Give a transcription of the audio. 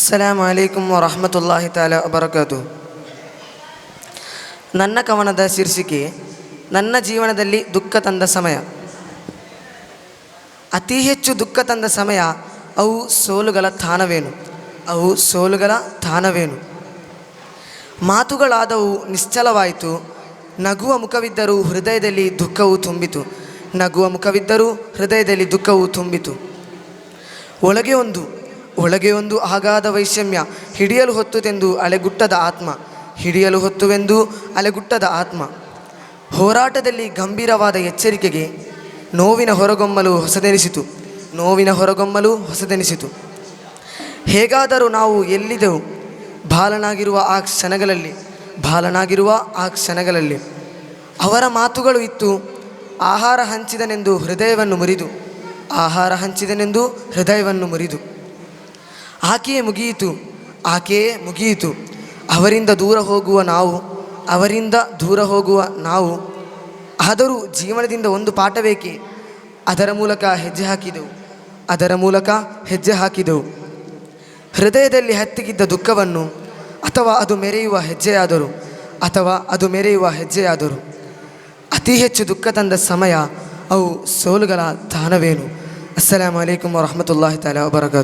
ಅಸ್ಸಲಾಮು ಅಲೈಕುಂ ವರಹಮತುಲ್ಲಾಹಿ ತಾಲಾ ವಬರಕಾತು. ನನ್ನ ಕವನದ ಶೀರ್ಷಿಕೆ ನನ್ನ ಜೀವನದಲ್ಲಿ ದುಃಖ ತಂದ ಸಮಯ. ಅತಿ ಹೆಚ್ಚು ದುಃಖ ತಂದ ಸಮಯ ಅವು ಸೋಲುಗಳ ತಾಣವೇನು. ಮಾತುಗಳಾದವು ನಿಶ್ಚಲವಾಯಿತು. ನಗುವ ಮುಖವಿದ್ದರೂ ಹೃದಯದಲ್ಲಿ ದುಃಖವು ತುಂಬಿತು. ಒಳಗೆ ಒಂದು ಅಗಾಧ ವೈಷಮ್ಯ ಹಿಡಿಯಲು ಹೊತ್ತುವೆಂದು ಅಲೆಗುಟ್ಟದ ಆತ್ಮ. ಹೋರಾಟದಲ್ಲಿ ಗಂಭೀರವಾದ ಎಚ್ಚರಿಕೆಗೆ ನೋವಿನ ಹೊರಗೊಮ್ಮಲು ಹೊಸದೆನಿಸಿತು. ಹೇಗಾದರೂ ನಾವು ಎಲ್ಲಿದ್ದೆವು ಬಾಲನಾಗಿರುವ ಆ ಕ್ಷಣಗಳಲ್ಲಿ ಅವರ ಮಾತುಗಳು ಇತ್ತು. ಆಹಾರ ಹಂಚಿದನೆಂದು ಹೃದಯವನ್ನು ಮುರಿದು ಆಕೆಯೇ ಮುಗಿಯಿತು. ಅವರಿಂದ ದೂರ ಹೋಗುವ ನಾವು ಆದರೂ ಜೀವನದಿಂದ ಒಂದು ಪಾಠ ಬೇಕೆ. ಅದರ ಮೂಲಕ ಹೆಜ್ಜೆ ಹಾಕಿದೆವು. ಹೃದಯದಲ್ಲಿ ಹತ್ತಿಗಿದ್ದ ದುಃಖವನ್ನು ಅಥವಾ ಅದು ಮೆರೆಯುವ ಹೆಜ್ಜೆಯಾದರು. ಅತಿ ಹೆಚ್ಚು ದುಃಖ ತಂದ ಸಮಯ ಅವು ಸೋಲುಗಳ ತಾಣವೇನು. ಅಸ್ಸಲಾಮು ಅಲೈಕುಂ ವರಹಮತುಲ್ಲಾಹಿ ತಾಲಾ ವಬರಕಾತು.